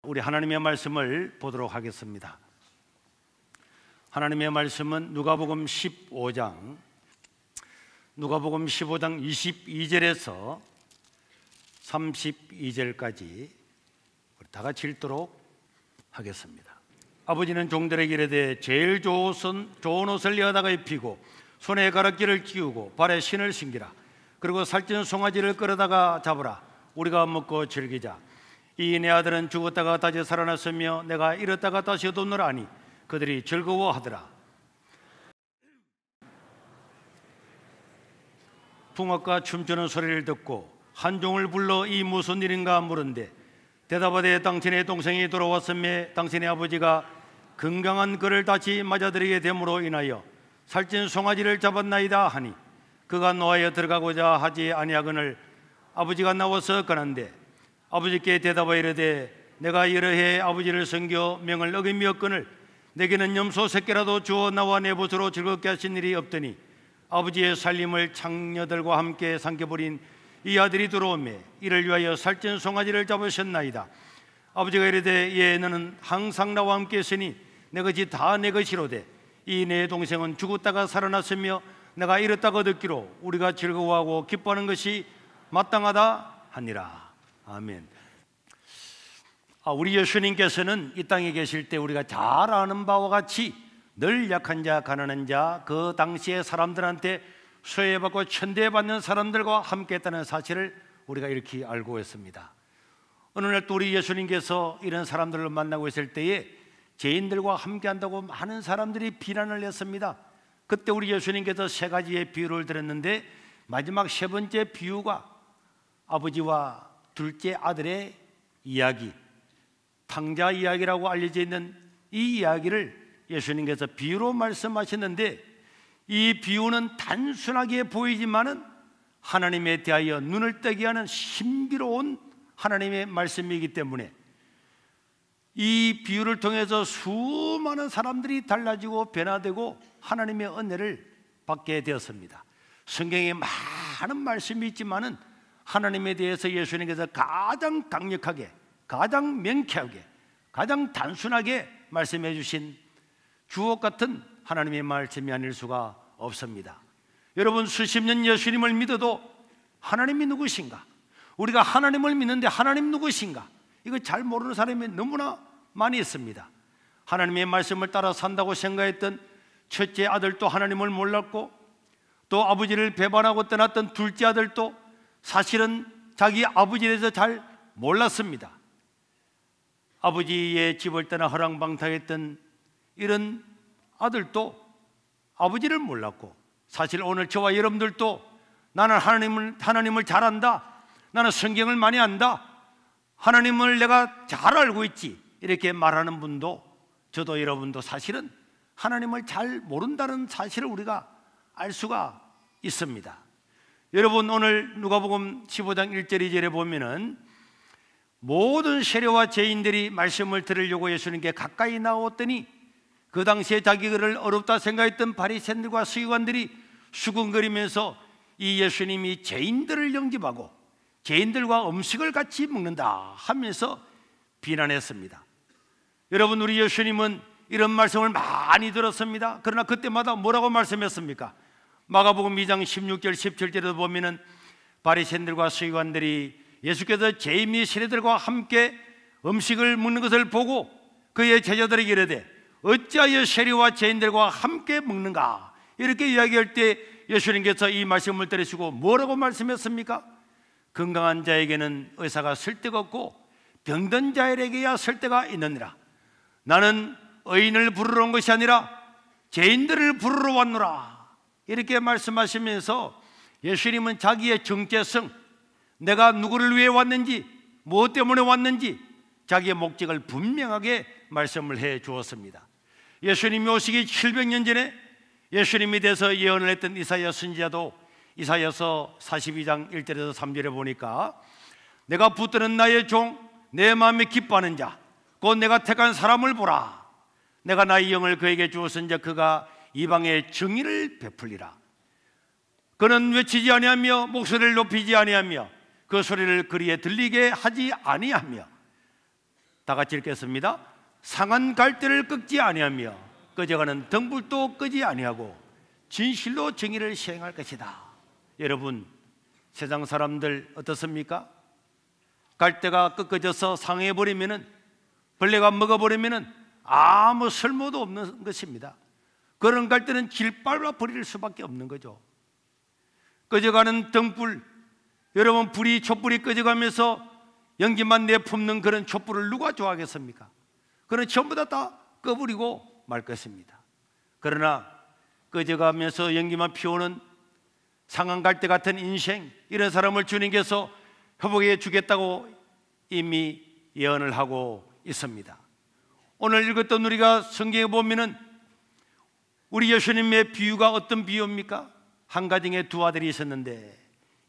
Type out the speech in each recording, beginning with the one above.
우리 하나님의 말씀을 보도록 하겠습니다. 하나님의 말씀은 누가복음 15장 22절에서 32절까지 다 같이 읽도록 하겠습니다. 아버지는 종들에게 이르되 제일 좋은 옷을 여다가 입히고 손에 가락지를 끼우고 발에 신을 신기라. 그리고 살찐 송아지를 끌어다가 잡으라. 우리가 먹고 즐기자. 이 내 아들은 죽었다가 다시 살아났으며 내가 잃었다가 다시 얻었노라 하니 그들이 즐거워하더라. 풍악과 춤추는 소리를 듣고 한 종을 불러 이 무슨 일인가 물은데 대답하되 당신의 동생이 돌아왔음에 당신의 아버지가 건강한 그를 다시 맞아들이게 됨으로 인하여 살찐 송아지를 잡았나이다 하니 그가 노하여 들어가고자 하지 아니하거늘 아버지가 나와서 가는데 아버지께 대답하여 이르되 내가 이러해 아버지를 섬겨 명을 어김이었거늘 내게는 염소 새끼라도 주어 나와 내 벗으로 즐겁게 하신 일이 없더니 아버지의 살림을 창녀들과 함께 삼켜버린 이 아들이 들어오매 이를 위하여 살찐 송아지를 잡으셨나이다. 아버지가 이르되 예 너는 항상 나와 함께 있으니 내 것이 다 내 것이로되 이 내 동생은 죽었다가 살아났으며 내가 잃었다고 듣기로 우리가 즐거워하고 기뻐하는 것이 마땅하다 하니라. 아멘. 우리 예수님께서는 이 땅에 계실 때 우리가 잘 아는 바와 같이 늘 약한 자, 가난한 자, 그 당시의 사람들한테 소외받고 천대받는 사람들과 함께 했다는 사실을 우리가 이렇게 알고 있습니다. 어느 날 또 우리 예수님께서 이런 사람들을 만나고 있을 때에 죄인들과 함께 한다고 많은 사람들이 비난을 했습니다. 그때 우리 예수님께서 세 가지의 비유를 들었는데 마지막 세 번째 비유가 아버지와 둘째 아들의 이야기, 탕자 이야기라고 알려져 있는 이 이야기를 예수님께서 비유로 말씀하셨는데 이 비유는 단순하게 보이지만은 하나님에 대하여 눈을 뜨게 하는 신비로운 하나님의 말씀이기 때문에 이 비유를 통해서 수많은 사람들이 달라지고 변화되고 하나님의 은혜를 받게 되었습니다. 성경에 많은 말씀이 있지만은 하나님에 대해서 예수님께서 가장 강력하게, 가장 명쾌하게, 가장 단순하게 말씀해 주신 주옥 같은 하나님의 말씀이 아닐 수가 없습니다. 여러분 수십 년 예수님을 믿어도 하나님이 누구신가? 우리가 하나님을 믿는데 하나님 누구신가? 이거 잘 모르는 사람이 너무나 많이 있습니다. 하나님의 말씀을 따라 산다고 생각했던 첫째 아들도 하나님을 몰랐고 또 아버지를 배반하고 떠났던 둘째 아들도 사실은 자기 아버지에 대해서 잘 몰랐습니다. 아버지의 집을 떠나 허랑방탕했던 이런 아들도 아버지를 몰랐고 사실 오늘 저와 여러분들도 나는 하나님을 잘 안다, 나는 성경을 많이 안다, 하나님을 내가 잘 알고 있지 이렇게 말하는 분도 저도 여러분도 사실은 하나님을 잘 모른다는 사실을 우리가 알 수가 있습니다. 여러분 오늘 누가복음 15장 1절 2절에 보면은 모든 세리와 죄인들이 말씀을 들으려고 예수님께 가까이 나왔더니 그 당시에 자기를 어렵다 생각했던 바리새인들과 서기관들이 수군거리면서 이 예수님이 죄인들을 영접하고 죄인들과 음식을 같이 먹는다 하면서 비난했습니다. 여러분 우리 예수님은 이런 말씀을 많이 들었습니다. 그러나 그때마다 뭐라고 말씀했습니까? 마가복음 2장 16절 17절에도 보면은 바리새인들과 서기관들이 예수께서 죄인 및 세리들과 함께 음식을 먹는 것을 보고 그의 제자들에게 이르되 어찌하여 세리와 죄인들과 함께 먹는가? 이렇게 이야기할 때 예수님께서 이 말씀을 들으시고 뭐라고 말씀했습니까? 건강한 자에게는 의사가 쓸데없고 병든 자에게야 쓸데가 있느니라. 나는 의인을 부르러 온 것이 아니라 죄인들을 부르러 왔노라. 이렇게 말씀하시면서 예수님은 자기의 정체성, 내가 누구를 위해 왔는지, 무엇 때문에 왔는지 자기의 목적을 분명하게 말씀을 해 주었습니다. 예수님이 오시기 700년 전에 예수님에 대해서 예언을 했던 이사야 선지자도 이사야서 42장 1절에서 3절에 보니까 내가 붙드는 나의 종, 내 마음에 기뻐하는 자, 곧 내가 택한 사람을 보라. 내가 나의 영을 그에게 주었은즉 그가 이방의 정의를 베풀리라. 그는 외치지 아니하며 목소리를 높이지 아니하며 그 소리를 거리에 들리게 하지 아니하며 다 같이 읽겠습니다. 상한 갈대를 꺾지 아니하며 꺼져가는 등불도 끄지 아니하고 진실로 정의를 시행할 것이다. 여러분, 세상 사람들 어떻습니까? 갈대가 꺾어져서 상해버리면은, 벌레가 먹어버리면은 아무 쓸모도 없는 것입니다. 그런 갈대는 질발라 버릴 수밖에 없는 거죠. 꺼져가는 등불, 여러분, 촛불이 꺼져가면서 연기만 내뿜는 그런 촛불을 누가 좋아하겠습니까? 그런 전부 다 꺼버리고 말 것입니다. 그러나 꺼져가면서 연기만 피우는 상한 갈대 같은 인생, 이런 사람을 주님께서 회복해 주겠다고 이미 예언을 하고 있습니다. 오늘 읽었던 우리가 성경에 보면은 우리 예수님의 비유가 어떤 비유입니까? 한 가정에 두 아들이 있었는데,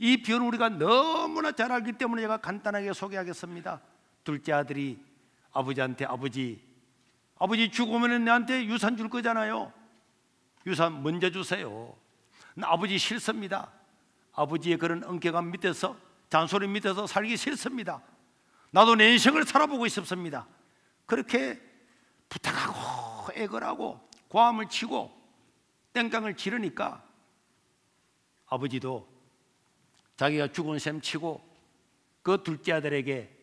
이 비유는 우리가 너무나 잘 알기 때문에 제가 간단하게 소개하겠습니다. 둘째 아들이 아버지한테 아버지 죽으면 내한테 유산 줄 거잖아요. 유산 먼저 주세요. 아버지 싫습니다. 아버지의 그런 엄격함 밑에서, 잔소리 밑에서 살기 싫습니다. 나도 내 인생을 살아보고 싶습니다. 그렇게 부탁하고 애걸하고 고함을 치고 땡깡을 지르니까 아버지도 자기가 죽은 셈 치고 그 둘째 아들에게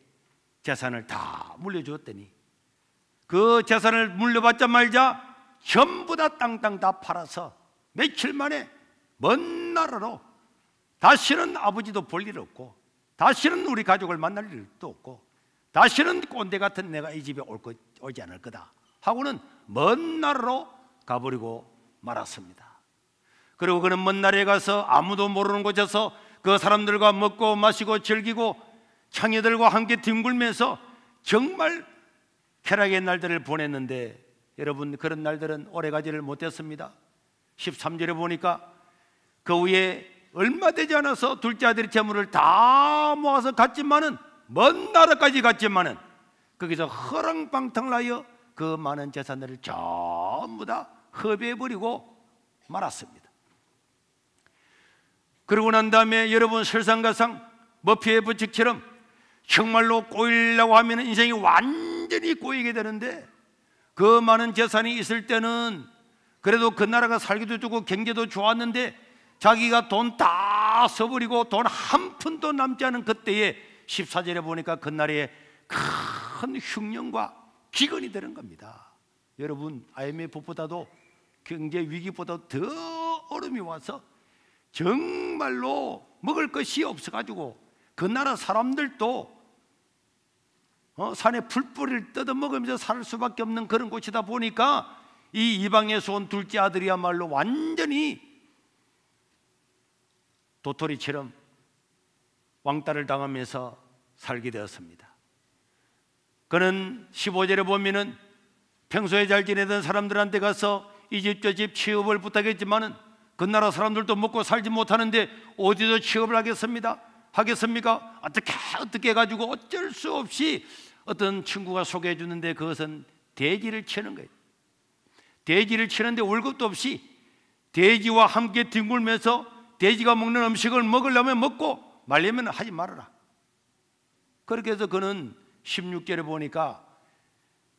재산을 다 물려주었더니, 그 재산을 물려받자마자 전부 다 땅땅 다 팔아서 며칠 만에 먼 나라로, 다시는 아버지도 볼 일 없고, 다시는 우리 가족을 만날 일도 없고, 다시는 꼰대 같은 내가 이 집에 오지 않을 거다 하고는 먼 나라로 가버리고 말았습니다. 그리고 그는 먼 나라에 가서 아무도 모르는 곳에서 그 사람들과 먹고 마시고 즐기고 창녀들과 함께 뒹굴면서 정말 쾌락의 날들을 보냈는데, 여러분, 그런 날들은 오래가지를 못했습니다. 13절에 보니까 그 후에 얼마 되지 않아서 둘째 아들의 재물을 다 모아서 갔지만은, 먼 나라까지 갔지만은 거기서 허랑방탕을 하여 그 많은 재산들을 전부 다 허비해버리고 말았습니다. 그러고 난 다음에 여러분, 설상가상 머피의 법칙처럼 정말로 꼬이려고 하면 인생이 완전히 꼬이게 되는데, 그 많은 재산이 있을 때는 그래도 그 나라가 살기도 좋고 경제도 좋았는데, 자기가 돈 다 써버리고 돈 한 푼도 남지 않은 그때에 14절에 보니까 그 나라에 큰 흉년과 기근이 되는 겁니다. 여러분, IMF보다도 경제 위기보다 더 얼음이 와서 정말로 먹을 것이 없어가지고 그 나라 사람들도 산에 풀뿌리를 뜯어먹으면서 살 수밖에 없는 그런 곳이다 보니까 이 이방에서 온 둘째 아들이야말로 완전히 도토리처럼 왕따를 당하면서 살게 되었습니다. 그는 15절에 보면은 평소에 잘 지내던 사람들한테 가서 이 집 저 집 취업을 부탁했지만은 그 나라 사람들도 먹고 살지 못하는데 어디서 취업을 하겠습니까? 어떻게 해가지고 어쩔 수 없이 어떤 친구가 소개해 주는데, 그것은 돼지를 치는 거예요. 돼지를 치는데 월급도 없이 돼지와 함께 뒹굴면서 돼지가 먹는 음식을 먹으려면 먹고 말려면 하지 말아라. 그렇게 해서 그는 16절에 보니까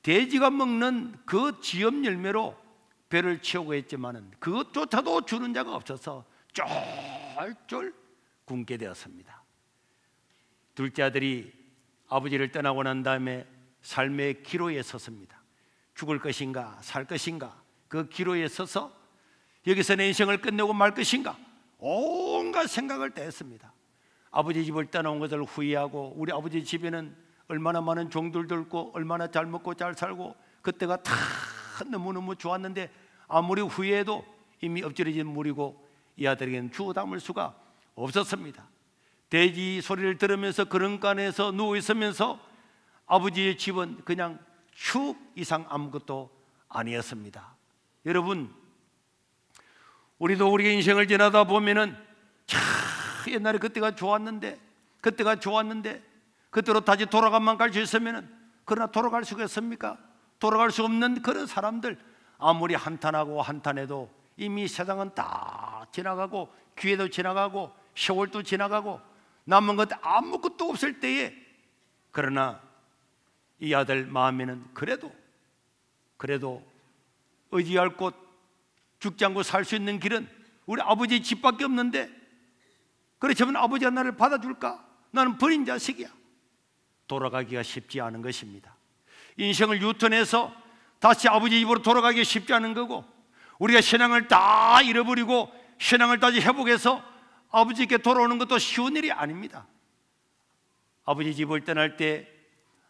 돼지가 먹는 그 지엽 열매로 배를 채우고 했지만은 그것조차도 주는 자가 없어서 쫄쫄 굶게 되었습니다. 둘째 아들이 아버지를 떠나고 난 다음에 삶의 기로에 섰습니다. 죽을 것인가 살 것인가, 그 기로에 서서 여기서 내 인생을 끝내고 말 것인가, 온갖 생각을 다 했습니다. 아버지 집을 떠나온 것을 후회하고, 우리 아버지 집에는 얼마나 많은 종들도 있고 얼마나 잘 먹고 잘 살고 그때가 다 너무너무 좋았는데, 아무리 후회해도 이미 엎질러진 물이고 이 아들에게는 주워 담을 수가 없었습니다. 돼지 소리를 들으면서 그런간에서 누워있으면서 아버지의 집은 그냥 축 이상 아무것도 아니었습니다. 여러분, 우리도 우리의 인생을 지나다 보면은 참 옛날에 그때가 좋았는데 그때로 다시 돌아가만 갈 수 있으면은, 그러나 돌아갈 수가 있습니까? 돌아갈 수 없는 그런 사람들, 아무리 한탄하고 한탄해도 이미 세상은 다 지나가고 기회도 지나가고 세월도 지나가고 남은 것 아무것도 없을 때에, 그러나 이 아들 마음에는 그래도 의지할 곳, 죽지 않고 살 수 있는 길은 우리 아버지 집밖에 없는데, 그렇지만 아버지가 나를 받아줄까? 나는 버린 자식이야. 돌아가기가 쉽지 않은 것입니다. 인생을 유턴해서 다시 아버지 집으로 돌아가기 쉽지 않은 거고, 우리가 신앙을 다 잃어버리고 신앙을 다시 회복해서 아버지께 돌아오는 것도 쉬운 일이 아닙니다. 아버지 집을 떠날 때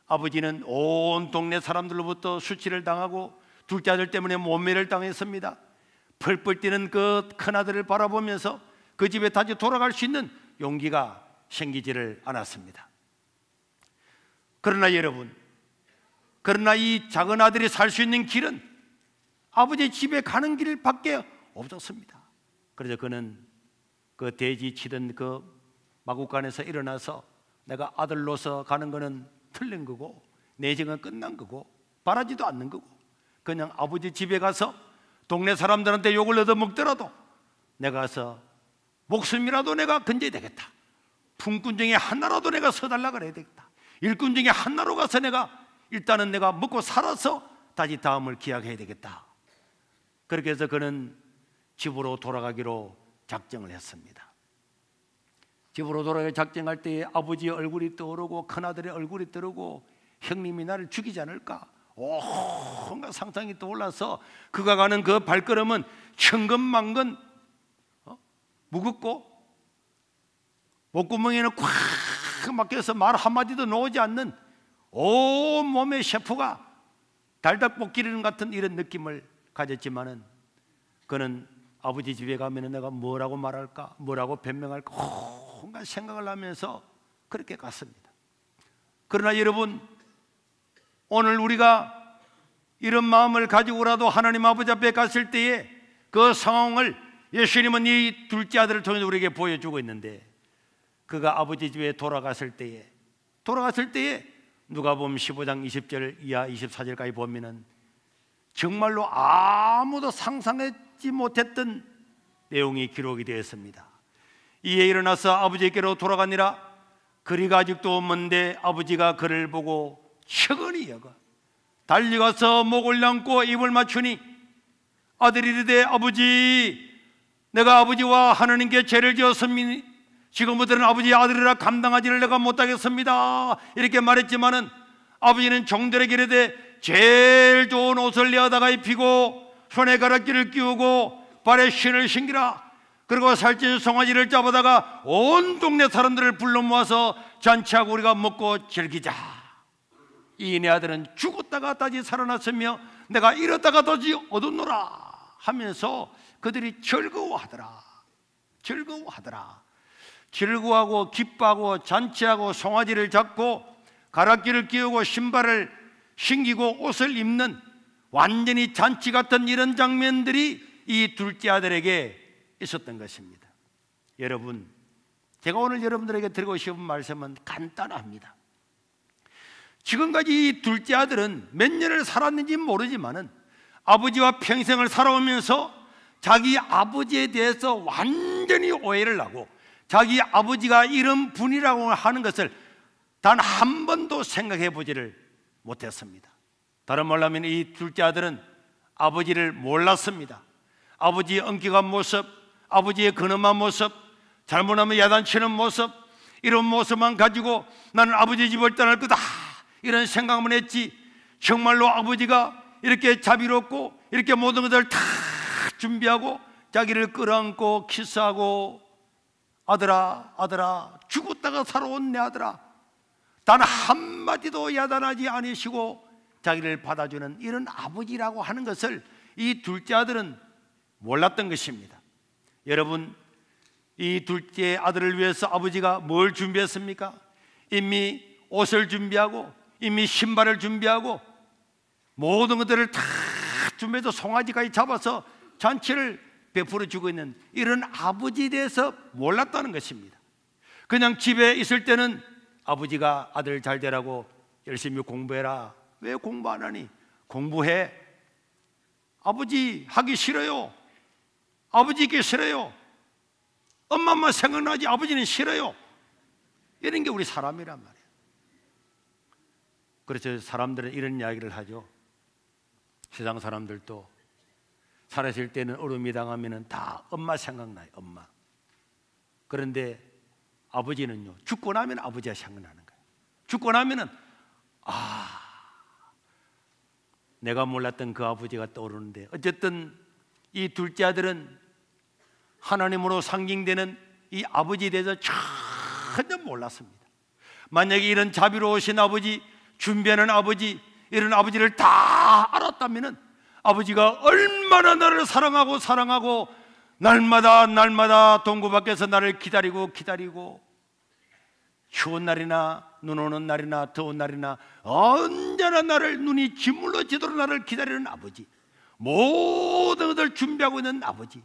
아버지는 온 동네 사람들로부터 수치를 당하고 둘째 아들 때문에 모멸을 당했습니다. 펄펄 뛰는 그 큰아들을 바라보면서 그 집에 다시 돌아갈 수 있는 용기가 생기지를 않았습니다. 그러나 여러분, 이 작은 아들이 살 수 있는 길은 아버지 집에 가는 길밖에 없었습니다. 그래서 그는 그 돼지 치던 그 마구간에서 일어나서 내가 아들로서 가는 거는 틀린 거고 내 인생은 끝난 거고 바라지도 않는 거고, 그냥 아버지 집에 가서 동네 사람들한테 욕을 얻어먹더라도 내가 가서 목숨이라도 내가 건져야 되겠다. 품꾼 중에 하나라도 내가 서달라 그래야 되겠다. 일꾼 중에 하나로 가서 일단은 내가 먹고 살아서 다시 다음을 기약해야 되겠다. 그렇게 해서 그는 집으로 돌아가기로 작정을 했습니다. 집으로 돌아가기 작정할 때에 아버지의 얼굴이 떠오르고 큰아들의 얼굴이 떠오르고 형님이 나를 죽이지 않을까? 온갖 상상이 떠올라서 그가 가는 그 발걸음은 천근만근 무겁고 목구멍에는 콱 막혀서 말 한마디도 나오지 않는 온 몸의 셰프가 달닥볶이는 같은 이런 느낌을 가졌지만은, 그는 아버지 집에 가면 내가 뭐라고 말할까, 뭐라고 변명할까 온갖 생각을 하면서 그렇게 갔습니다. 그러나 여러분, 오늘 우리가 이런 마음을 가지고라도 하나님 아버지 앞에 갔을 때에 그 상황을 예수님은 이 둘째 아들을 통해서 우리에게 보여주고 있는데, 그가 아버지 집에 돌아갔을 때에 누가복음 15장 20절 이하 24절까지 보면은 정말로 아무도 상상하지 못했던 내용이 기록이 되었습니다. 이에 일어나서 아버지께로 돌아가니라. 거리가 아직도 먼데 아버지가 그를 보고 측은히 여겨 달려가서 목을 얹고 입을 맞추니 아들이 이르되 아버지, 내가 아버지와 하나님께 죄를 지었습니다. 지금부터는 아버지의 아들이라 감당하지를 내가 못하겠습니다. 이렇게 말했지만은 아버지는 종들에게 이르되 제일 좋은 옷을 내어다가 입히고 손에 가락지를 끼우고 발에 신을 신기라. 그리고 살찐 송아지를 잡아다가 온 동네 사람들을 불러 모아서 잔치하고 우리가 먹고 즐기자. 이 내 아들은 죽었다가 다시 살아났으며 내가 이렇다가 다시 얻었노라 하면서 그들이 즐거워하고 기뻐하고 잔치하고 송아지를 잡고 가락지를 끼우고 신발을 신기고 옷을 입는 완전히 잔치 같은 이런 장면들이 이 둘째 아들에게 있었던 것입니다. 여러분, 제가 오늘 여러분들에게 드리고 싶은 말씀은 간단합니다. 지금까지 이 둘째 아들은 몇 년을 살았는지 모르지만은 아버지와 평생을 살아오면서 자기 아버지에 대해서 완전히 오해를 하고 자기 아버지가 이런 분이라고 하는 것을 단 한 번도 생각해 보지를 못했습니다. 다른 말로 하면 이 둘째 아들은 아버지를 몰랐습니다. 아버지의 엄격한 모습, 아버지의 근엄한 모습, 잘못하면 야단치는 모습, 이런 모습만 가지고 나는 아버지 집을 떠날 거다 이런 생각만 했지, 정말로 아버지가 이렇게 자비롭고 이렇게 모든 것을 다 준비하고 자기를 끌어안고 키스하고 아들아 죽었다가 살아온 내 아들아, 단 한마디도 야단하지 않으시고 자기를 받아주는 이런 아버지라고 하는 것을 이 둘째 아들은 몰랐던 것입니다. 여러분, 이 둘째 아들을 위해서 아버지가 뭘 준비했습니까? 이미 옷을 준비하고 이미 신발을 준비하고 모든 것들을 다 준비해서 송아지까지 잡아서 잔치를 베풀어 주고 있는 이런 아버지에 대해서 몰랐다는 것입니다. 그냥 집에 있을 때는 아버지가 아들 잘 되라고 열심히 공부해라. 왜 공부 안 하니? 공부해. 아버지 하기 싫어요. 아버지 있기 싫어요. 엄마만 생각나지 아버지는 싫어요. 이런 게 우리 사람이란 말이에요. 그래서 사람들은 이런 이야기를 하죠. 세상 사람들도 살았을 때는 어려움이 당하면 다 엄마 생각나요. 엄마. 그런데 아버지는요, 죽고 나면 아버지가 생각나는 거예요. 죽고 나면은 내가 몰랐던 그 아버지가 떠오르는데, 어쨌든 이 둘째 아들은 하나님으로 상징되는 이 아버지에 대해서 전혀 몰랐습니다. 만약에 이런 자비로우신 아버지, 준비하는 아버지, 이런 아버지를 다 알았다면 아버지가 얼마나 나를 사랑하고 날마다 동구 밖에서 나를 기다리고 추운 날이나 눈 오는 날이나 더운 날이나 언제나 나를 눈이 짓물러지도록 나를 기다리는 아버지, 모든 것을 준비하고 있는 아버지,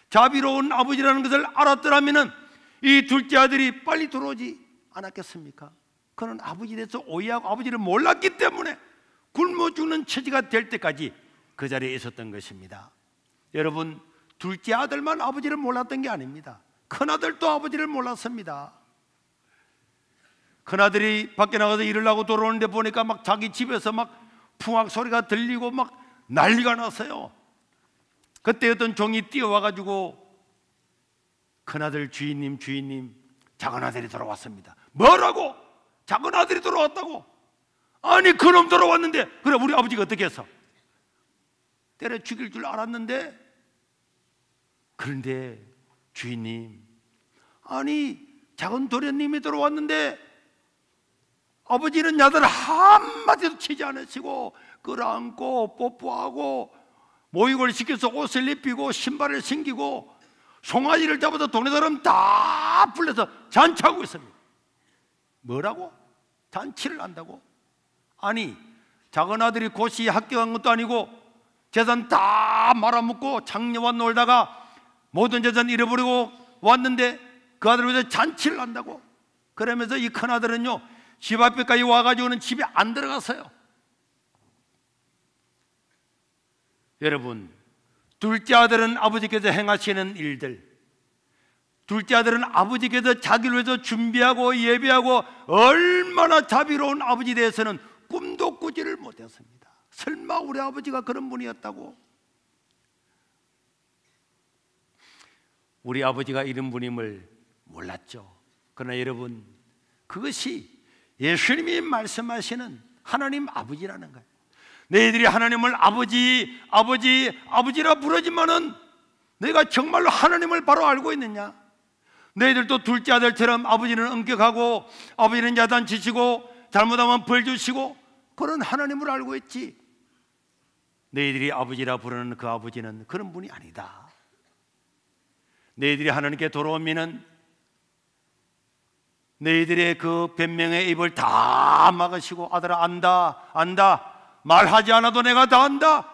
자비로운 아버지라는 것을 알았더라면 이 둘째 아들이 빨리 들어오지 않았겠습니까? 그는 아버지에 대해서 오해하고 아버지를 몰랐기 때문에 굶어 죽는 처지가 될 때까지 그 자리에 있었던 것입니다. 여러분, 둘째 아들만 아버지를 몰랐던 게 아닙니다. 큰아들도 아버지를 몰랐습니다. 큰아들이 밖에 나가서 일을 하고 돌아오는데 보니까 막 자기 집에서 막 풍악 소리가 들리고 막 난리가 났어요. 그때 어떤 종이 뛰어와가지고 큰아들 주인님 작은아들이 돌아왔습니다. 뭐라고? 작은아들이 돌아왔다고? 아니 그놈 돌아왔는데. 그래 우리 아버지가 어떻게 했어? 때려 죽일 줄 알았는데. 그런데 주인님, 아니 작은 도련님이 들어왔는데 아버지는 야들 한마디도 치지 않으시고 끌어안고 뽀뽀하고 모욕을 시켜서 옷을 입히고 신발을 신기고 송아지를 잡아서 동네 사람 다 불러서 잔치하고 있습니다. 뭐라고? 잔치를 한다고? 아니 작은 아들이 고시 합격한 것도 아니고 재산 다 말아먹고 장녀와 놀다가 모든 재산 잃어버리고 왔는데 그 아들을 위해서 잔치를 한다고? 그러면서 이 큰아들은요 집 앞에까지 와가지고는 집에 안 들어갔어요. 여러분, 둘째 아들은 아버지께서 행하시는 일들, 둘째 아들은 아버지께서 자기를 위해서 준비하고 예배하고 얼마나 자비로운 아버지에 대해서는 꿈도 꾸지를 못했습니다. 설마 우리 아버지가 그런 분이었다고? 우리 아버지가 이런 분임을 몰랐죠. 그러나 여러분, 그것이 예수님이 말씀하시는 하나님 아버지라는 거예요. 너희들이 하나님을 아버지라 부르지만은 너희가 정말로 하나님을 바로 알고 있느냐? 너희들도 둘째 아들처럼 아버지는 엄격하고 아버지는 야단치시고 잘못하면 벌 주시고 그런 하나님을 알고 있지. 너희들이 아버지라 부르는 그 아버지는 그런 분이 아니다. 너희들이 하나님께 돌아오면은 너희들의 그 변명의 입을 다 막으시고 아들아 안다 말하지 않아도 내가 다 안다.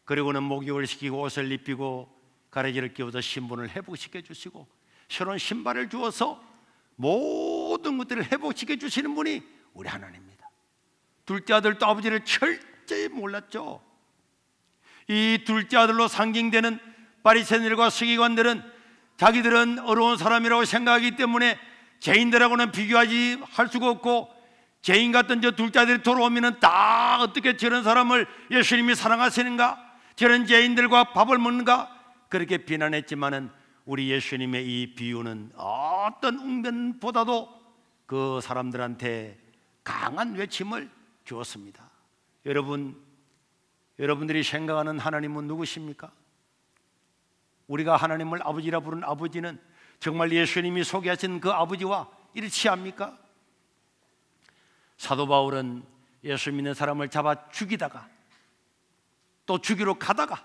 그리고는 목욕을 시키고 옷을 입히고 가래지를 끼워서 신분을 회복시켜 주시고 새로운 신발을 주어서 모든 것들을 회복시켜 주시는 분이 우리 하나님입니다. 둘째 아들도 아버지를 철저히 몰랐죠. 이 둘째 아들로 상징되는 바리새인들과 서기관들은 자기들은 어려운 사람이라고 생각하기 때문에 죄인들하고는 비교하지 할 수가 없고 죄인 같은 저 둘째 아들이 돌아오면 다 어떻게 저런 사람을 예수님이 사랑하시는가? 저런 죄인들과 밥을 먹는가? 그렇게 비난했지만은 우리 예수님의 이 비유는 어떤 웅변보다도 그 사람들한테 강한 외침을 주었습니다. 여러분들이 생각하는 하나님은 누구십니까? 우리가 하나님을 아버지라 부르는 아버지는 정말 예수님이 소개하신 그 아버지와 일치합니까? 사도 바울은 예수 믿는 사람을 잡아 죽이다가 또 죽이러 가다가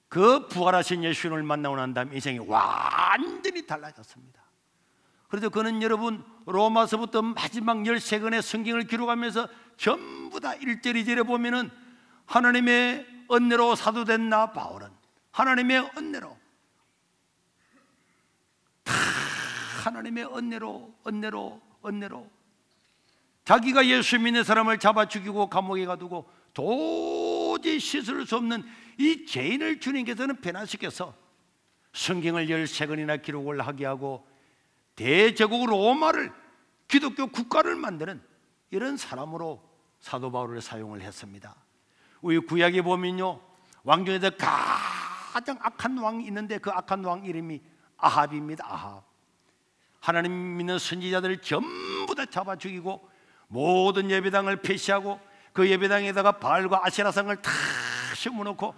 그 부활하신 예수님을 만나고 난 다음 인생이 완전히 달라졌습니다. 그래서 그는 여러분 로마서부터 마지막 13권의 성경을 기록하면서 전부 다 1절 2절에 보면은 하나님의 은혜로 사도된 나 바울은 하나님의 은혜로 다 하나님의 은혜로 자기가 예수 믿는 사람을 잡아 죽이고 감옥에 가두고 도저히 씻을 수 없는 이 죄인을 주님께서는 변화시켜서 성경을 13권이나 기록을 하게 하고 대제국 로마를 기독교 국가를 만드는 이런 사람으로 사도 바울을 사용을 했습니다. 우리 구약에 보면요, 왕 중에서 가장 악한 왕이 있는데 그 악한 왕 이름이 아합입니다. 아합. 하나님 믿는 선지자들을 전부 다 잡아 죽이고 모든 예배당을 폐시하고 그 예배당에다가 바알과 아세라상을 다 심어놓고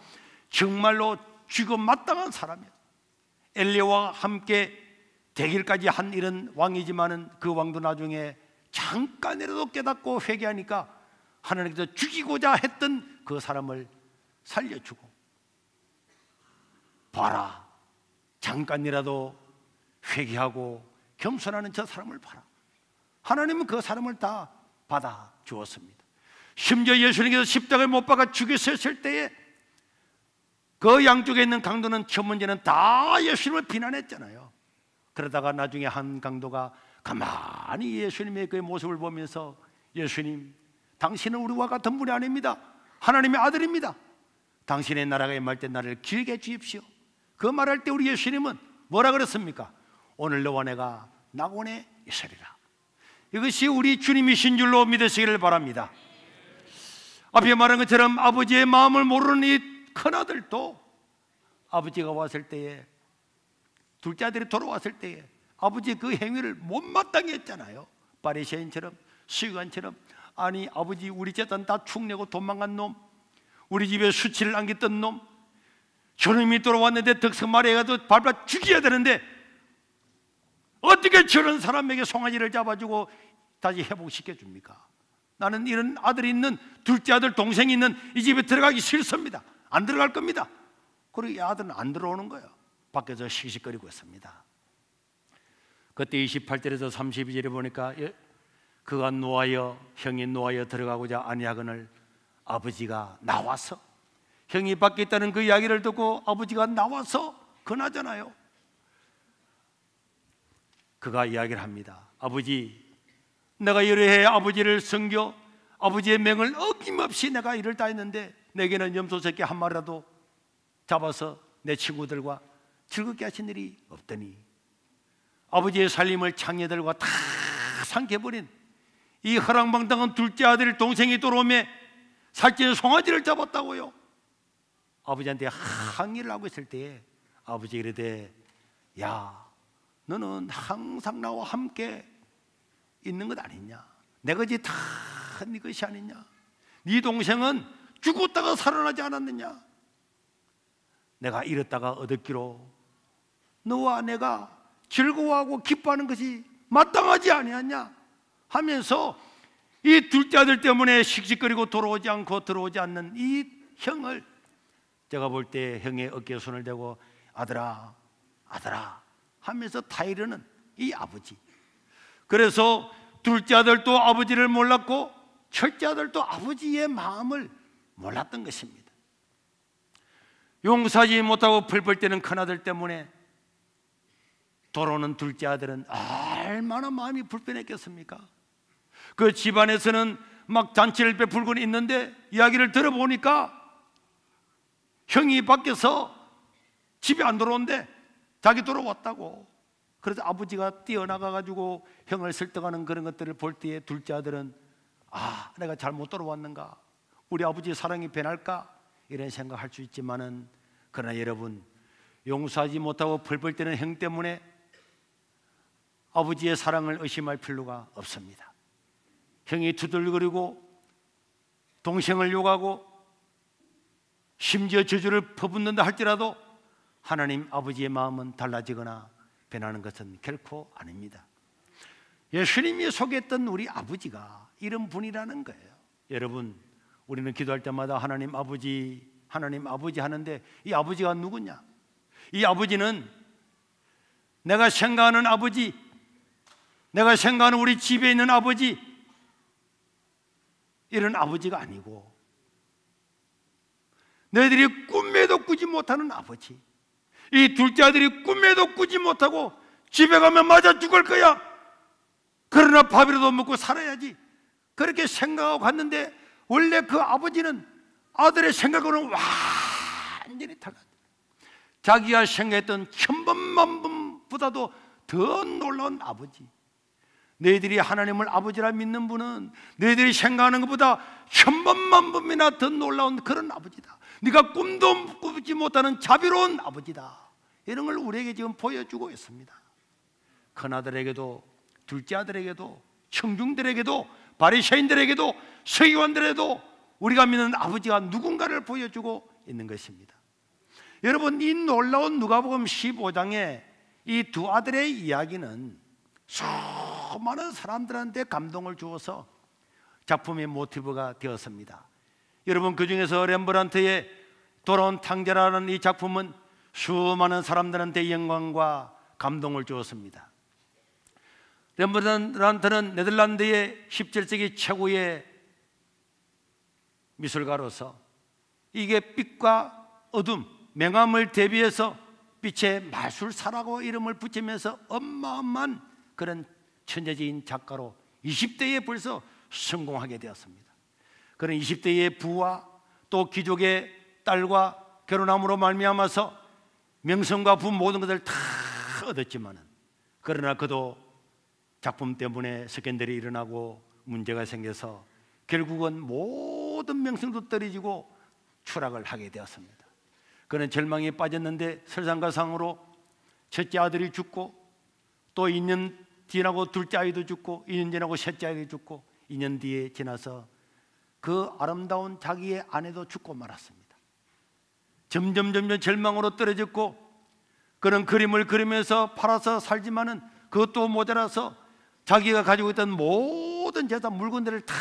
정말로 죽음 마땅한 사람이에요. 엘리야와 함께 대길까지 한 이런 왕이지만은 그 왕도 나중에 잠깐이라도 깨닫고 회개하니까 하나님께서 죽이고자 했던 그 사람을 살려주고, 봐라, 잠깐이라도 회개하고 겸손하는 저 사람을 봐라. 하나님은 그 사람을 다 받아 주었습니다. 심지어 예수님께서 십자가에 못 박아 죽였을 때에 그 양쪽에 있는 강도는 첫 문제는 다 예수님을 비난했잖아요. 그러다가 나중에 한 강도가 가만히 예수님의 그 모습을 보면서, 예수님, 당신은 우리와 같은 분이 아닙니다. 하나님의 아들입니다. 당신의 나라가 임할 때 나를 길게 해 주십시오. 그 말할 때 우리 예수님은 뭐라 그랬습니까? 오늘 너와 내가 낙원에 있으리라. 이것이 우리 주님이신 줄로 믿으시기를 바랍니다. 앞에 말한 것처럼 아버지의 마음을 모르는 이 큰아들도 아버지가 왔을 때에, 둘째 아들이 돌아왔을 때에 아버지의 그 행위를 못마땅히 했잖아요. 바리새인처럼, 서기관처럼. 아니, 아버지, 우리 재산 다 축내고 도망간 놈, 우리 집에 수치를 안겼던 놈, 저놈이 돌아왔는데 덕성말이 해가지고 밟아 죽여야 되는데 어떻게 저런 사람에게 송아지를 잡아주고 다시 회복시켜줍니까? 나는 이런 아들이 있는, 둘째 아들, 동생이 있는 이 집에 들어가기 싫습니다. 안 들어갈 겁니다. 그리고 이 아들은 안 들어오는 거예요. 밖에서 씩씩거리고 있습니다. 그때 28절에서 32절에 보니까 그가 노하여, 형이 노하여 들어가고자 아니하거늘 아버지가 나와서, 형이 밖에 있다는 그 이야기를 듣고 아버지가 나와서, 그나잖아요. 그가 이야기를 합니다. 아버지, 내가 여러 해 아버지를 섬겨 아버지의 명을 어김없이 내가 일을 다 했는데 내게는 염소 새끼 한 마리라도 잡아서 내 친구들과 즐겁게 하신 일이 없더니 아버지의 살림을 장녀들과 다 삼켜버린 이 허랑방탕한 둘째 아들 동생이 돌아오매 살찐 송아지를 잡았다고요. 아버지한테 항의를 하고 있을 때에 아버지가 이르되, 야, 너는 항상 나와 함께 있는 것 아니냐? 내 것이 다 네 것이 아니냐? 네 동생은 죽었다가 살아나지 않았느냐? 내가 잃었다가 얻었기로 너와 내가 즐거워하고 기뻐하는 것이 마땅하지 아니하냐? 하면서 이 둘째 아들 때문에 씩씩거리고 돌아오지 않고 들어오지 않는 이 형을, 제가 볼 때 형의 어깨에 손을 대고 아들아, 아들아 하면서 타이르는 이 아버지. 그래서 둘째 아들도 아버지를 몰랐고 첫째 아들도 아버지의 마음을 몰랐던 것입니다. 용서하지 못하고 펄펄 뛰는 큰아들 때문에 돌아오는 둘째 아들은 얼마나 마음이 불편했겠습니까? 그 집안에서는 막 잔치를 베풀고 있는데 이야기를 들어보니까 형이 밖에서 집에 안 들어온대. 자기 돌아왔다고. 그래서 아버지가 뛰어나가가지고 형을 설득하는 그런 것들을 볼 때에 둘째 아들은, 아, 내가 잘못 돌아왔는가? 우리 아버지의 사랑이 변할까? 이런 생각할 수 있지만은, 그러나 여러분, 용서하지 못하고 펄펄 뛰는 형 때문에 아버지의 사랑을 의심할 필요가 없습니다. 형이 두들거리고 동생을 욕하고 심지어 저주를 퍼붓는다 할지라도 하나님 아버지의 마음은 달라지거나 변하는 것은 결코 아닙니다. 예수님이 소개했던 우리 아버지가 이런 분이라는 거예요. 여러분, 우리는 기도할 때마다 하나님 아버지, 하나님 아버지 하는데 이 아버지가 누구냐? 이 아버지는 내가 생각하는 아버지, 내가 생각하는 우리 집에 있는 아버지, 이런 아버지가 아니고 너희들이 꿈에도 꾸지 못하는 아버지, 이 둘째 아들이 꿈에도 꾸지 못하고 집에 가면 맞아 죽을 거야, 그러나 밥이라도 먹고 살아야지, 그렇게 생각하고 갔는데 원래 그 아버지는 아들의 생각으로는 완전히 달라요. 자기가 생각했던 천번만번보다도 더 놀라운 아버지, 너희들이 하나님을 아버지라 믿는 분은 너희들이 생각하는 것보다 1000번만 더 놀라운 그런 아버지다. 네가 꿈도 꾸지 못하는 자비로운 아버지다. 이런 걸 우리에게 지금 보여주고 있습니다. 큰아들에게도 둘째 아들에게도 청중들에게도 바리새인들에게도 서기관들에게도 우리가 믿는 아버지가 누군가를 보여주고 있는 것입니다. 여러분, 이 놀라운 누가복음 15장의 이 두 아들의 이야기는 수많은 사람들한테 감동을 주어서 작품의 모티브가 되었습니다. 여러분, 그 중에서 렘브란트의 돌아온 탕자라는 이 작품은 수많은 사람들한테 영광과 감동을 주었습니다. 렘브란트는 네덜란드의 17세기 최고의 미술가로서 이게 빛과 어둠, 명암을 대비해서 빛의 마술사라고 이름을 붙이면서 어마어마한 그런 천재적인 작가로 20대에 벌써 성공하게 되었습니다. 그런 20대의 부와 또 귀족의 딸과 결혼함으로 말미암아서 명성과 부 모든 것을 다 얻었지만은, 그러나 그도 작품 때문에 스캔들이 일어나고 문제가 생겨서 결국은 모든 명성도 떨어지고 추락을 하게 되었습니다. 그는 절망에 빠졌는데 설상가상으로 첫째 아들이 죽고 또 2년 지나고 둘째 아이도 죽고 2년 지나고 셋째 아이도 죽고 2년 뒤에 지나서 그 아름다운 자기의 아내도 죽고 말았습니다. 점점 절망으로 떨어졌고, 그런 그림을 그리면서 팔아서 살지만은 그것도 모자라서 자기가 가지고 있던 모든 재산 물건들을 다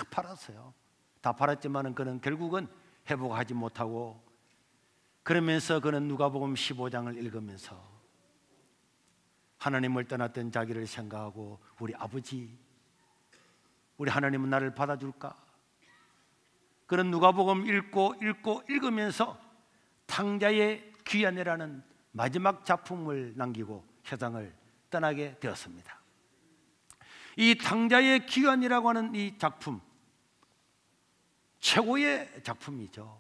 팔았어요. 다 팔았지만은 그는 결국은 회복하지 못하고, 그러면서 그는 누가복음 15장을 읽으면서 하나님을 떠났던 자기를 생각하고, 우리 아버지, 우리 하나님은 나를 받아줄까? 그런 누가복음 읽으면서 탕자의 귀환이라는 마지막 작품을 남기고 세상을 떠나게 되었습니다. 이 탕자의 귀환이라고 하는 이 작품, 최고의 작품이죠.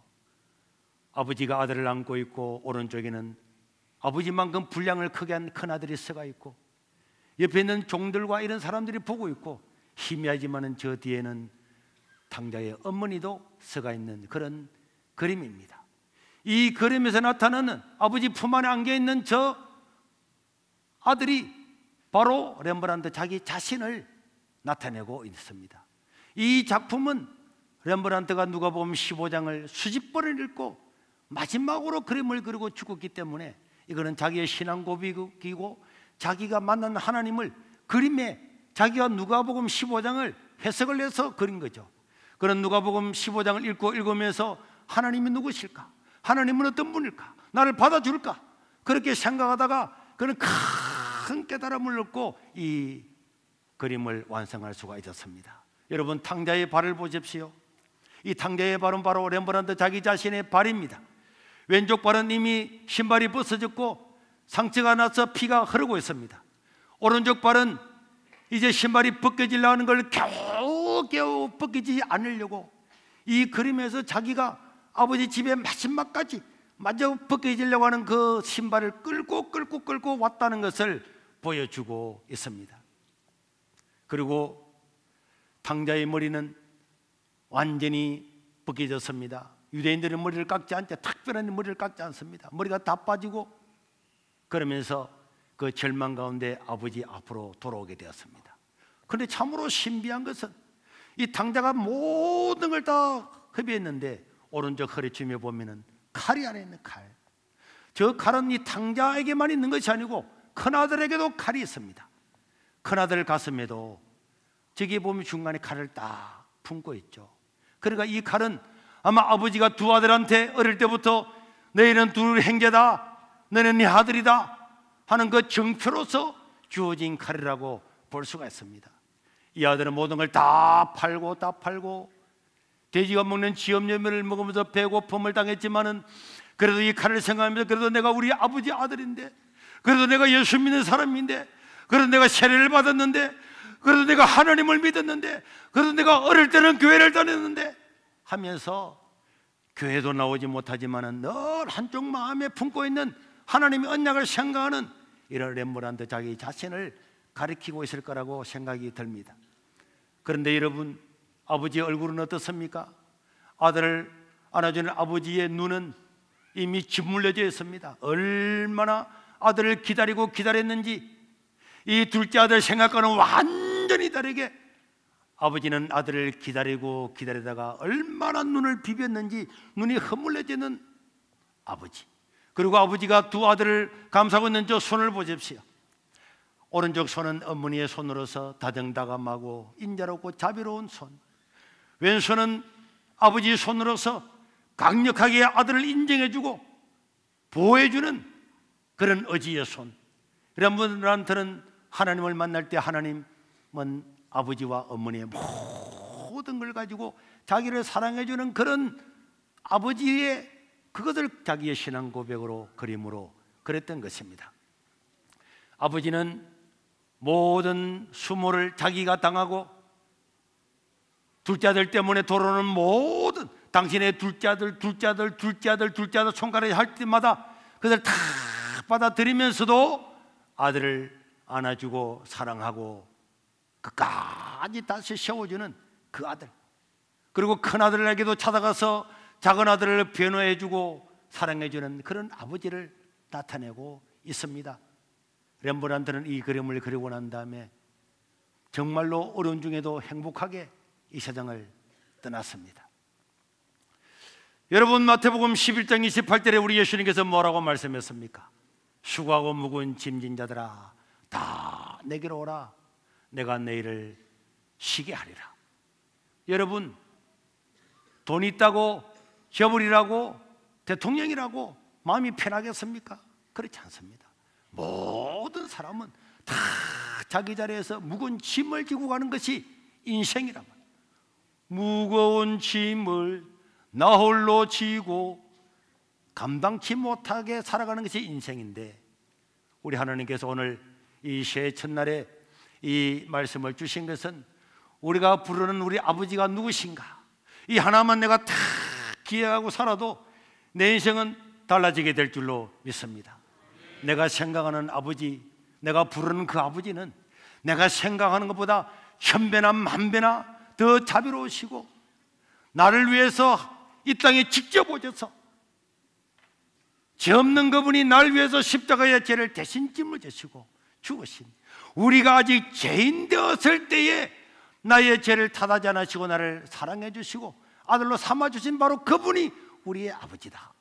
아버지가 아들을 안고 있고 오른쪽에는 아버지만큼 분량을 크게 한 큰아들이 서가 있고 옆에 있는 종들과 이런 사람들이 보고 있고, 희미하지만은 저 뒤에는 탕자의 어머니도 서가 있는 그런 그림입니다. 이 그림에서 나타나는 아버지 품 안에 안겨 있는 저 아들이 바로 렘브란트 자기 자신을 나타내고 있습니다. 이 작품은 렘브란트가 누가복음 15장을 수십 번을 읽고 마지막으로 그림을 그리고 죽었기 때문에 이거는 자기의 신앙 고백이고 자기가 만난 하나님을 그림에 자기가 누가복음 15장을 해석을 해서 그린 거죠. 그런 누가복음 15장을 읽으면서 하나님이 누구실까? 하나님은 어떤 분일까? 나를 받아줄까? 그렇게 생각하다가 그는 큰 깨달음을 얻고 이 그림을 완성할 수가 있었습니다. 여러분, 탕자의 발을 보십시오. 이 탕자의 발은 바로 렘브란트 자기 자신의 발입니다. 왼쪽 발은 이미 신발이 벗어졌고 상처가 나서 피가 흐르고 있습니다. 오른쪽 발은 이제 신발이 벗겨지려고 하는 걸 겨우 벗기지 않으려고 이 그림에서 자기가 아버지 집에 마지막까지 마저 벗겨지려고 하는 그 신발을 끌고 왔다는 것을 보여주고 있습니다. 그리고 탕자의 머리는 완전히 벗겨졌습니다. 유대인들은 머리를 깎지 않죠. 특별한 머리를 깎지 않습니다. 머리가 다 빠지고, 그러면서 그 절망 가운데 아버지 앞으로 돌아오게 되었습니다. 그런데 참으로 신비한 것은 이 탕자가 모든 걸 다 허비했는데 오른쪽 허리춤에 보면은 칼이 안에 있는 칼, 저 칼은 이 탕자에게만 있는 것이 아니고 큰아들에게도 칼이 있습니다. 큰아들 가슴에도 저기 보면 중간에 칼을 딱 품고 있죠. 그러니까 이 칼은 아마 아버지가 두 아들한테 어릴 때부터 너희는 둘 형제다, 너는 네 아들이다 하는 그 정표로서 주어진 칼이라고 볼 수가 있습니다. 이 아들은 모든 걸 다 팔고 돼지가 먹는 지엄열매를 먹으면서 배고픔을 당했지만은 그래도 이 칼을 생각하면서 그래도 내가 우리 아버지 아들인데, 그래도 내가 예수 믿는 사람인데, 그래도 내가 세례를 받았는데, 그래도 내가 하나님을 믿었는데, 그래도 내가 어릴 때는 교회를 다녔는데 하면서 교회도 나오지 못하지만은 늘 한쪽 마음에 품고 있는 하나님의 언약을 생각하는 이런 렘브란트 자기 자신을 가리키고 있을 거라고 생각이 듭니다. 그런데 여러분, 아버지의 얼굴은 어떻습니까? 아들을 안아주는 아버지의 눈은 이미 짓물려져 있습니다. 얼마나 아들을 기다리고 기다렸는지, 이 둘째 아들 생각과는 완전히 다르게 아버지는 아들을 기다리고 기다리다가 얼마나 눈을 비볐는지 눈이 흐물려지는 아버지. 그리고 아버지가 두 아들을 감싸고 있는 저 손을 보십시오. 오른쪽 손은 어머니의 손으로서 다정다감하고 인자롭고 자비로운 손, 왼손은 아버지의 손으로서 강력하게 아들을 인정해주고 보호해주는 그런 의지의 손. 이런 분들한테는 하나님을 만날 때 하나님은 아버지와 어머니의 모든 걸 가지고 자기를 사랑해주는 그런 아버지의 그것을 자기의 신앙 고백으로 그림으로 그랬던 것입니다. 아버지는 모든 수모를 자기가 당하고 둘째 아들 때문에 돌아오는 모든 당신의 둘째 아들 손가락에 할 때마다 그것을 다 받아들이면서도 아들을 안아주고 사랑하고 끝까지 다시 세워주는 그 아들, 그리고 큰 아들에게도 찾아가서 작은 아들을 변호해주고 사랑해주는 그런 아버지를 나타내고 있습니다. 렘브란트는 이 그림을 그리고 난 다음에 정말로 어려운 중에도 행복하게 이 세상을 떠났습니다. 여러분, 마태복음 11장 28절에 우리 예수님께서 뭐라고 말씀했습니까? 수고하고 무거운 짐진 자들아 다 내게로 오라, 내가 너희를 쉬게 하리라. 여러분, 돈 있다고 저불이라고 대통령이라고 마음이 편하겠습니까? 그렇지 않습니다. 모든 사람은 다 자기 자리에서 무거운 짐을 지고 가는 것이 인생이란 말이에요. 무거운 짐을 나 홀로 지고 감당치 못하게 살아가는 것이 인생인데, 우리 하나님께서 오늘 이 새해 첫날에 이 말씀을 주신 것은 우리가 부르는 우리 아버지가 누구신가, 이 하나만 내가 다 기억하고 살아도 내 인생은 달라지게 될 줄로 믿습니다. 내가 생각하는 아버지, 내가 부르는 그 아버지는 내가 생각하는 것보다 천배나 만배나 더 자비로우시고 나를 위해서 이 땅에 직접 오셔서 죄 없는 그분이 날 위해서 십자가의 죄를 대신 짐을 지시고 죽으신, 우리가 아직 죄인 되었을 때에 나의 죄를 탓하지 않으시고 나를 사랑해 주시고 아들로 삼아 주신 바로 그분이 우리의 아버지다.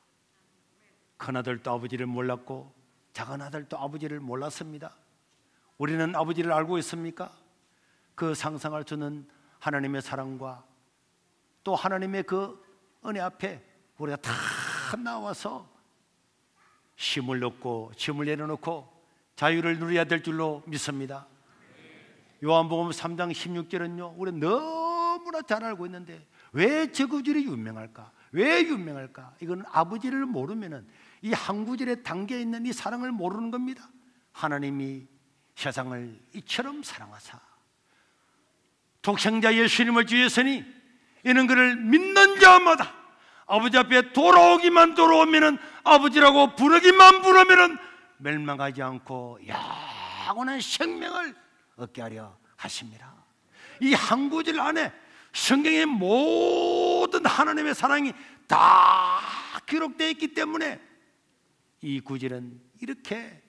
큰아들도 아버지를 몰랐고 작은 아들도 아버지를 몰랐습니다. 우리는 아버지를 알고 있습니까? 그 상상할 수 없는 하나님의 사랑과 또 하나님의 그 은혜 앞에 우리가 다 나와서 힘을 얻고 짐을 내려놓고 자유를 누려야 될 줄로 믿습니다. 요한복음 3장 16절은요, 우리 너무나 잘 알고 있는데 왜 저 구절이 유명할까? 왜 유명할까? 이건 아버지를 모르면은 이 한 구절에 담겨 있는 이 사랑을 모르는 겁니다. 하나님이 세상을 이처럼 사랑하사 독생자 예수님을 주였으니 이는 그를 믿는 자마다 아버지 앞에 돌아오기만 돌아오면은 아버지라고 부르기만 부르면은 멸망하지 않고 영원한 생명을 얻게 하려 하십니다. 이 한 구절 안에 성경의 모든 하나님의 사랑이 다 기록되어 있기 때문에 이 구절은 이렇게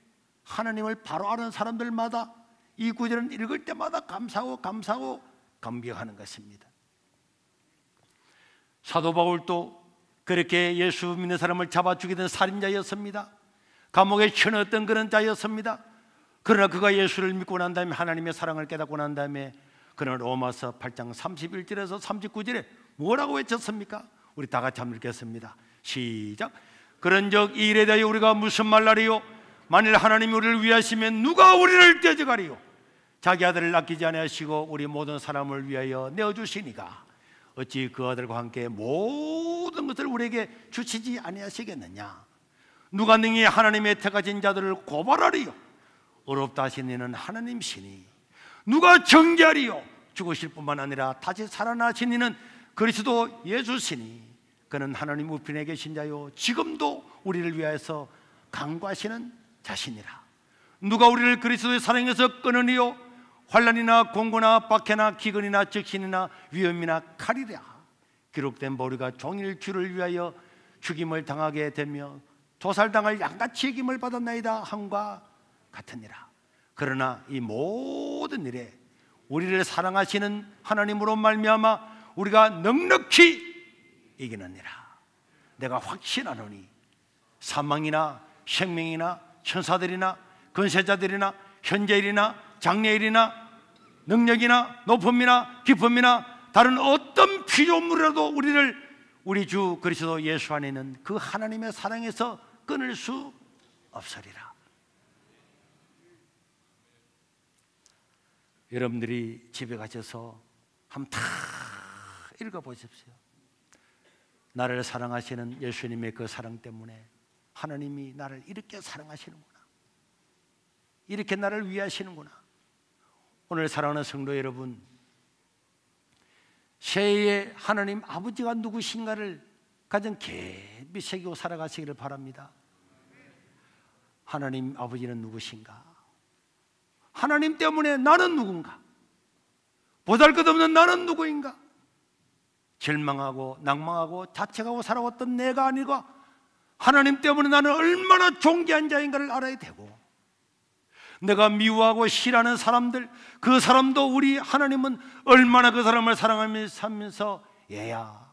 하나님을 바로 아는 사람들마다 이 구절은 읽을 때마다 감사하고 감격하는 것입니다. 사도 바울도 그렇게 예수 믿는 사람을 잡아 죽이던 살인자였습니다. 감옥에 쳐넣었던 그런 자였습니다. 그러나 그가 예수를 믿고 난 다음에 하나님의 사랑을 깨닫고 난 다음에 그는 로마서 8장 31절에서 39절에 뭐라고 외쳤습니까? 우리 다 같이 한번 읽겠습니다. 시작. 그런즉 이 일에 대하여 우리가 무슨 말하리요? 만일 하나님이 우리를 위하시면 누가 우리를 대적하리요? 자기 아들을 아끼지 아니하시고 우리 모든 사람을 위하여 내어주시니가 어찌 그 아들과 함께 모든 것을 우리에게 주시지 아니하시겠느냐? 누가 능히 하나님의 택하신 자들을 고발하리요? 어렵다 하신 이는 하나님이시니 누가 정죄하리요? 죽으실 뿐만 아니라 다시 살아나신 이는 그리스도 예수시니 그는 하나님 우편에 계신 자요 지금도 우리를 위하여서 간구하시는 자신이라. 누가 우리를 그리스도의 사랑에서 끊으리요? 환난이나 공고나 박해나 기근이나 적신이나 위험이나 칼이랴. 기록된 바 우리가 종일 주를 위하여 죽임을 당하게 되며 도살당할 양같이 여김을 받았나이다 함과 같으니라. 그러나 이 모든 일에 우리를 사랑하시는 하나님으로 말미암아 우리가 넉넉히 이기느니라. 내가 확신하노니 사망이나 생명이나 천사들이나 권세자들이나 현재일이나 장래일이나 능력이나 높음이나 깊음이나 다른 어떤 피조물이라도 우리를 우리 주 그리스도 예수 안에 있는 그 하나님의 사랑에서 끊을 수 없으리라. 여러분들이 집에 가셔서 한번 다 읽어보십시오. 나를 사랑하시는 예수님의 그 사랑 때문에 하나님이 나를 이렇게 사랑하시는구나, 이렇게 나를 위하시는구나. 오늘 사랑하는 성도 여러분, 새해에 하나님 아버지가 누구신가를 가장 깊이 새기고 살아가시기를 바랍니다. 하나님 아버지는 누구신가? 하나님 때문에 나는 누군가? 보잘것없는 나는 누구인가? 절망하고 낭망하고 자책하고 살아왔던 내가 아니고 하나님 때문에 나는 얼마나 존귀한 자인가를 알아야 되고, 내가 미워하고 싫어하는 사람들, 그 사람도 우리 하나님은 얼마나 그 사람을 사랑하며 살면서, 얘야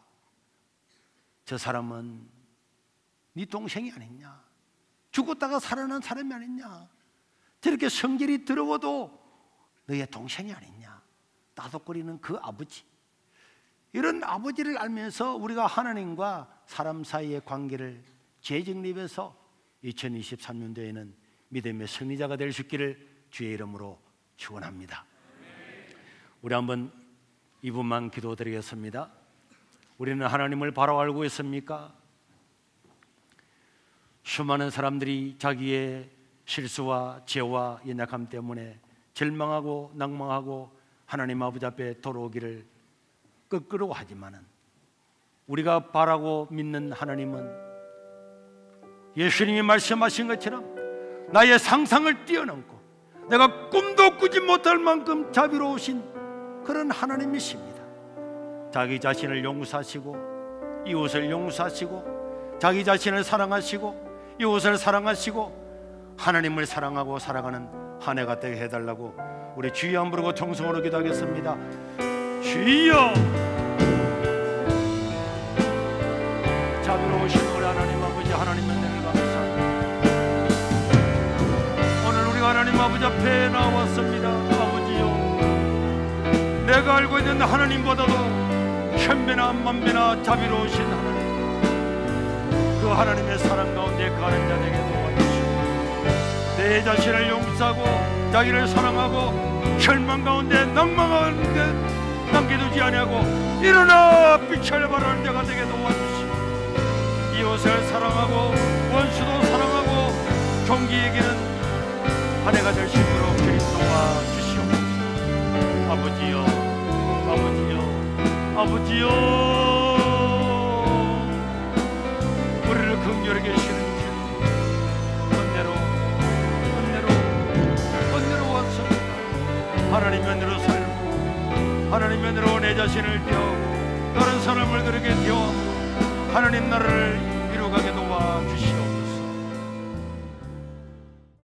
저 사람은 네 동생이 아니냐, 죽었다가 살아난 사람이 아니냐, 저렇게 성질이 더러워도 너의 동생이 아니냐, 따독거리는 그 아버지, 이런 아버지를 알면서 우리가 하나님과 사람 사이의 관계를 재정립해서 2023년도에는 믿음의 승리자가 될 수 있기를 주의 이름으로 축원합니다. 우리 한번 2분만 기도드리겠습니다. 우리는 하나님을 바로 알고 있습니까? 수많은 사람들이 자기의 실수와 죄와 연약함 때문에 절망하고 낭망하고 하나님 아버지 앞에 돌아오기를 끄끄러워하지만은, 우리가 바라고 믿는 하나님은 예수님이 말씀하신 것처럼 나의 상상을 뛰어넘고 내가 꿈도 꾸지 못할 만큼 자비로우신 그런 하나님이십니다. 자기 자신을 용서하시고 이웃을 용서하시고 자기 자신을 사랑하시고 이웃을 사랑하시고 하나님을 사랑하고 살아가는 한 해가 되게 해달라고 우리 주여 한 부르고 통성으로 기도하겠습니다. 주여, 자비로우신 우리 하나님 아버지, 하나님의 은혜를 감사합니다. 오늘 우리가 하나님 아버지 앞에 나왔습니다. 아버지요, 내가 알고 있는 하나님보다도 천배나 만배나 자비로우신 하나님, 그 하나님의 사랑 가운데 가는 자 되게 도와주시고, 내 자신을 용서하고 자기를 사랑하고 절망 가운데 낭망하는데 남겨두지 아니하고 일어나 빛을 발하는 자가 되게 도와주시고, 이웃을 사랑하고 원수도 사랑하고 종기 여기는 한 해가 될 수 있도록 주님 도와주시옵소서. 아버지요, 아버지요, 아버지요, 우리를 긍휼하게 하시는 주, 은혜로 왔습니다. 하나님 은혜로 살고 하나님 은혜로 내 자신을 대하고 다른 사람을 그렇게 대하고 하나님 나라를 이루어가게 도와주시옵소서.